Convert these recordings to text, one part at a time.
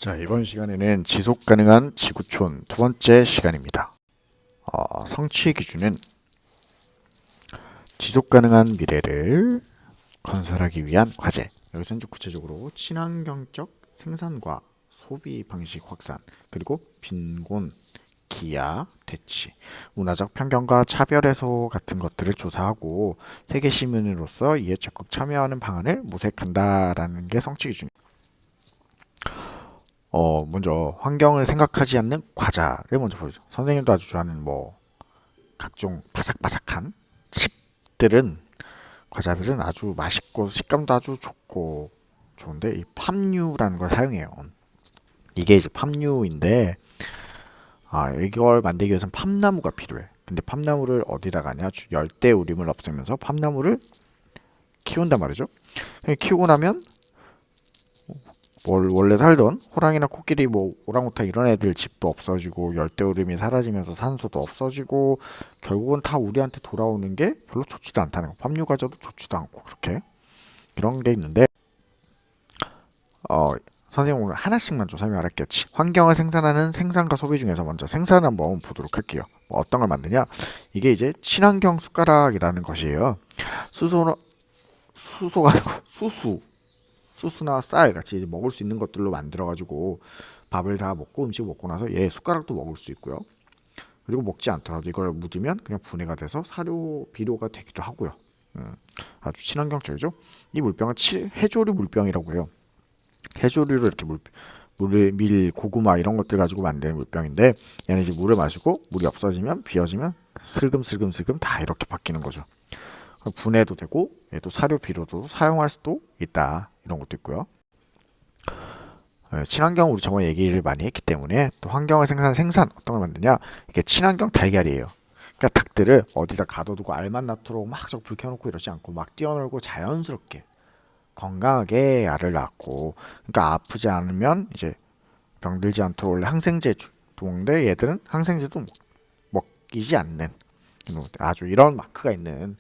자, 이번 시간에는 지속 가능한 지구촌 두 번째 시간입니다. 성취 기준은 지속 가능한 미래를 건설하기 위한 과제. 여기서 이제 구체적으로 친환경적 생산과 소비 방식 확산, 그리고 빈곤, 기아, 퇴치, 문화적 편견과 차별 해소 같은 것들을 조사하고 세계 시민으로서 이에 적극 참여하는 방안을 모색한다라는 게 성취 기준. 먼저 환경을 생각하지 않는 과자를 먼저 보여줘. 선생님도 아주 좋아하는 각종 바삭바삭한 칩들은 과자들은 아주 맛있고 식감도 아주 좋고 좋은데 이 팜유라는 걸 사용해요. 이게 이제 팜유인데 이걸 만들기 위해서는 팜나무가 필요해. 근데 팜나무를 어디다 가냐? 열대우림을 없애면서 팜나무를 키운단 말이죠. 키우고 나면 원래 살던 호랑이나 코끼리, 오랑우탄 이런 애들 집도 없어지고 열대우림이 사라지면서 산소도 없어지고 결국은 다 우리한테 돌아오는 게 별로 좋지도 않다는 거. 팜유 과자도 좋지도 않고 그렇게 이런 게 있는데 선생님 오늘 하나씩만 좀 설명할게요. 환경을 생산하는 생산과 소비 중에서 먼저 생산을 한번 보도록 할게요. 어떤 걸 만드냐? 이게 이제 친환경 숟가락이라는 것이에요. 수소가 아니고 수수나 쌀 같이 이제 먹을 수 있는 것들로 만들어 가지고 밥을 다 먹고 음식 먹고 나서 숟가락도 먹을 수 있고요. 그리고 먹지 않더라도 이걸 묻으면 그냥 분해가 돼서 사료 비료가 되기도 하고요. 아주 친환경적이죠. 이 물병은 해조류 물병이라고 해요. 해조류를 이렇게 물밀 고구마 이런 것들 가지고 만드는 물병인데 얘는 이제 물을 마시고 물이 없어지면 비어지면 슬금슬금 다 이렇게 바뀌는 거죠. 분해도 되고 또 사료 비료도 사용할 수도 있다. 이런 것도 있고요. 친환경 우리 저번에 얘기를 많이 했기 때문에 또 환경을 생산 어떤 걸 만드냐? 이게 친환경 달걀이에요. 그러니까 닭들을 어디다 가둬두고 알만 낳도록 막 불 켜놓고 이러지 않고 막 뛰어놀고 자연스럽게 건강하게 알을 낳고 그러니까 아프지 않으면 이제 병들지 않도록 원래 항생제 주는데 얘들은 항생제도 먹이지 않는 아주 이런 마크가 있는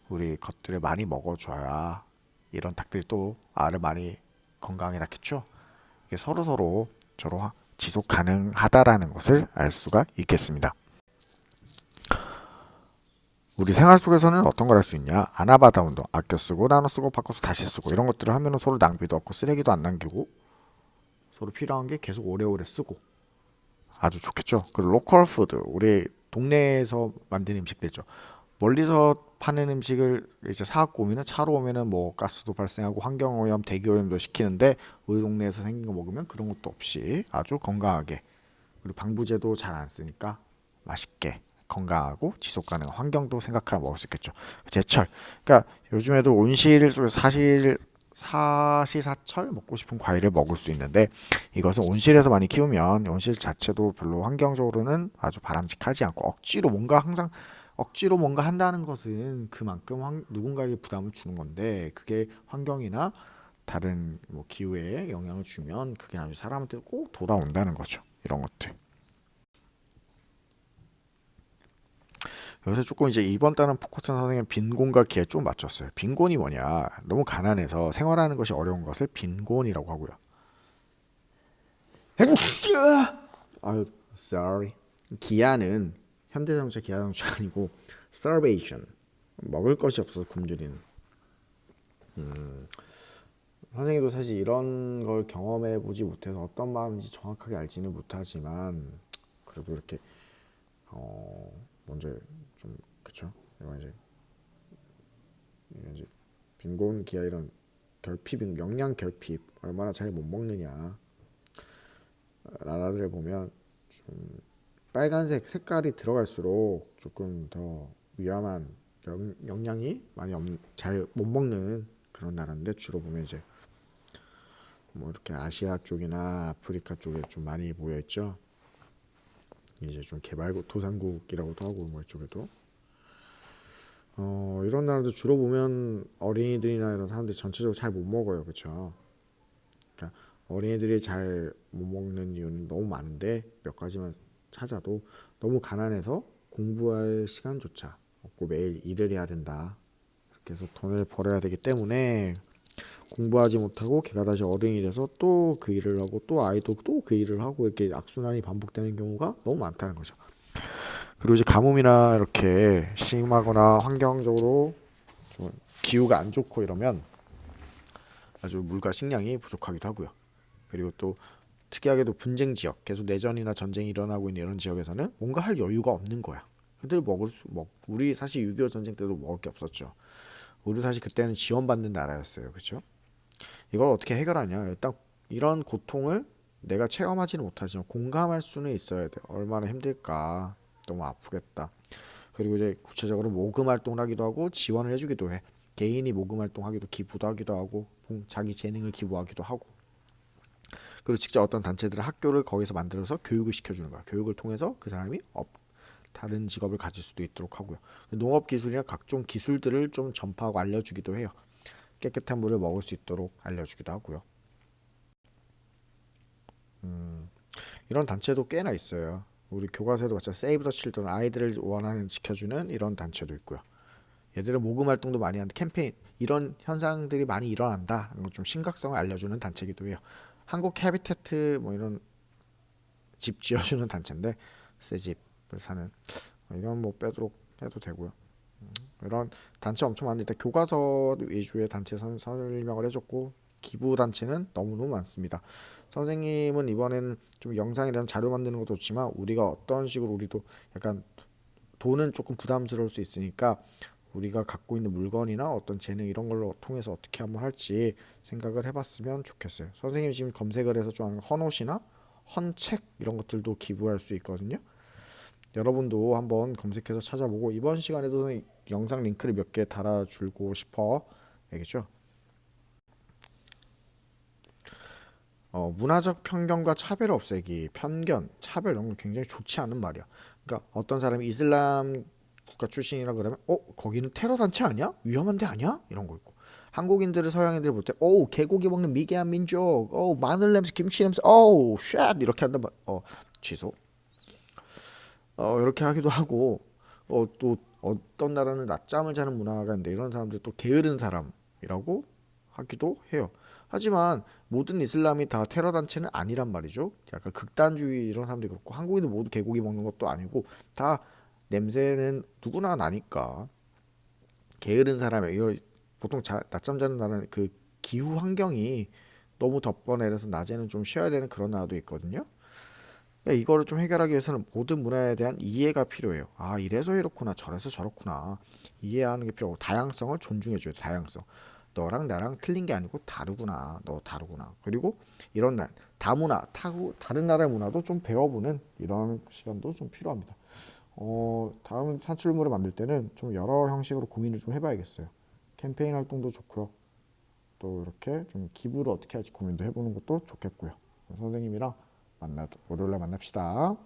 우리 것들을 많이 먹어줘야 이런 닭들이 또 알을 많이 건강하게 낳겠죠. 이게 서로 지속 가능하다라는 것을 알 수가 있겠습니다. 우리 생활 속에서는 어떤 걸 할 수 있냐? 아나바다 운동, 아껴 쓰고 나눠 쓰고 바꿔서 다시 쓰고 이런 것들을 하면 서로 낭비도 없고 쓰레기도 안 남기고 서로 필요한 게 계속 오래오래 쓰고 아주 좋겠죠. 그리고 로컬 푸드, 우리 동네에서 만드는 음식들 있죠. 멀리서 파는 음식을 이제 사갖고 오면은 차로 오면은 가스도 발생하고 환경오염, 대기오염도 시키는데 우리 동네에서 생긴 거 먹으면 그런 것도 없이 아주 건강하게 그리고 방부제도 잘 안 쓰니까 맛있게 건강하고 지속 가능한 환경도 생각하며 먹을 수 있겠죠. 제철. 그러니까 요즘에도 온실 속에서 사시사철 먹고 싶은 과일을 먹을 수 있는데 이것은 온실에서 많이 키우면 온실 자체도 별로 환경적으로는 아주 바람직하지 않고 억지로 뭔가 한다는 것은 그만큼 누군가에게 부담을 주는 건데 그게 환경이나 다른 기후에 영향을 주면 그게 아주 사람한테 꼭 돌아온다는 거죠. 이런 것들. 여기서 조금 이제 이번 달은 포커스는 선생님 빈곤과 기회에 좀 맞췄어요. 빈곤이 뭐냐? 너무 가난해서 생활하는 것이 어려운 것을 빈곤이라고 하고요. 아유, sorry. 기아는 현대자동차 기아자동차 아니고 starvation. 먹을 것이 없어서 굶주리는. 선생님도 사실 이런 걸 경험해 보지 못해서 어떤 마음인지 정확하게 알지는 못하지만 그래도 이렇게 먼저 좀 그쵸? 이건 이제 빈곤 기아 이런 영양 결핍 얼마나 잘 못 먹느냐 나라들을 보면 좀 빨간색 색깔이 들어갈수록 조금 더 위험한 영양이 많이 잘 못 먹는 그런 나라인데 주로 보면 이제 이렇게 아시아 쪽이나 아프리카 쪽에 좀 많이 모여 있죠. 이제 좀 도상국이라고도 하고 이쪽에도 이런 나라도 주로 보면 어린이들이나 이런 사람들이 전체적으로 잘 못 먹어요. 그렇죠? 그러니까 어린이들이 잘 못 먹는 이유는 너무 많은데 몇 가지만 찾아도 너무 가난해서 공부할 시간조차 없고 매일 일을 해야 된다. 그렇게 해서 돈을 벌어야 되기 때문에 공부하지 못하고 걔가 다시 어른이 돼서 또 그 일을 하고 또 아이도 또 그 일을 하고 이렇게 악순환이 반복되는 경우가 너무 많다는 거죠. 그리고 이제 가뭄이나 이렇게 심하거나 환경적으로 좀 기후가 안 좋고 이러면 아주 물과 식량이 부족하기도 하고요. 그리고 또 특이하게도 분쟁 지역, 계속 내전이나 전쟁이 일어나고 있는 이런 지역에서는 뭔가 할 여유가 없는 거야. 그들 우리 사실 6.25 전쟁 때도 먹을 게 없었죠. 우리 사실 그때는 지원받는 나라였어요. 그렇죠? 이걸 어떻게 해결하냐? 일단 이런 고통을 내가 체험하지는 못하지만 공감할 수는 있어야 돼. 얼마나 힘들까. 너무 아프겠다. 그리고 이제 구체적으로 모금 활동을 하기도 하고 지원을 해주기도 해. 개인이 모금 활동하기도 기부도 하기도 하고 자기 재능을 기부하기도 하고. 그리고 직접 어떤 단체들은 학교를 거기서 만들어서 교육을 시켜주는 거야. 교육을 통해서 그 사람이 다른 직업을 가질 수도 있도록 하고요. 농업 기술이나 각종 기술들을 좀 전파하고 알려주기도 해요. 깨끗한 물을 먹을 수 있도록 알려주기도 하고요. 이런 단체도 꽤나 있어요. 우리 교과서에도 마찬가지 세이브 더 칠드런 아이들을 원하는 지켜주는 이런 단체도 있고요. 얘들은 모금 활동도 많이 하는데 캠페인 이런 현상들이 많이 일어난다. 좀 심각성을 알려주는 단체이기도 해요. 한국 해비테트 뭐 이런 집 지어주는 단체인데 새 집을 사는 이건 뭐 빼도록 해도 되고요. 이런 단체 엄청 많은데 일단 교과서 위주의 단체 설명을 해줬고 기부 단체는 너무너무 많습니다. 선생님은 이번에는 좀 영상이랑 자료 만드는 것도 좋지만 우리가 어떤 식으로 우리도 약간 돈은 조금 부담스러울 수 있으니까 우리가 갖고 있는 물건이나 어떤 재능 이런 걸로 통해서 어떻게 한번 할지 생각을 해봤으면 좋겠어요. 선생님 지금 검색을 해서 좀 헌옷이나 헌책 이런 것들도 기부할 수 있거든요. 여러분도 한번 검색해서 찾아보고 이번 시간에도 영상 링크를 몇 개 달아주고 싶어. 알겠죠? 문화적 편견과 차별 없애기, 편견, 차별 이런 거 굉장히 좋지 않은 말이야. 그러니까 어떤 사람이 이슬람 국가 출신이라 그러면 거기는 테러 단체 아니야? 위험한 데 아니야? 이런 거 있고. 한국인들을 서양인들 볼 때 개고기 먹는 미개한 민족, 마늘 냄새, 김치 냄새, 쉣 이렇게 한단 말. 취소. 이렇게 하기도 하고 또 어떤 나라는 낮잠을 자는 문화가 있는데 이런 사람들 또 게으른 사람이라고 하기도 해요. 하지만 모든 이슬람이 다 테러 단체는 아니란 말이죠. 약간 극단주의 이런 사람들이 그렇고 한국인도 모두 개고기 먹는 것도 아니고 다 냄새는 누구나 나니까 게으른 사람이 보통 낮잠 자는 나라는 그 기후 환경이 너무 덥거나 이래서 낮에는 좀 쉬어야 되는 그런 나라도 있거든요. 그러니까 이거를 좀 해결하기 위해서는 모든 문화에 대한 이해가 필요해요. 아, 이래서 이렇구나, 저래서 저렇구나. 이해하는 게 필요하고 다양성을 존중해줘요. 다양성. 너랑 나랑 틀린 게 아니고 다르구나. 너 다르구나. 그리고 이런 다문화, 다른 나라의 문화도 좀 배워보는 이런 시간도 좀 필요합니다. 다음 산출물을 만들 때는 좀 여러 형식으로 고민을 좀 해봐야겠어요. 캠페인 활동도 좋고요. 또 이렇게 좀 기부를 어떻게 할지 고민도 해보는 것도 좋겠고요. 선생님이랑 월요일에 만납시다.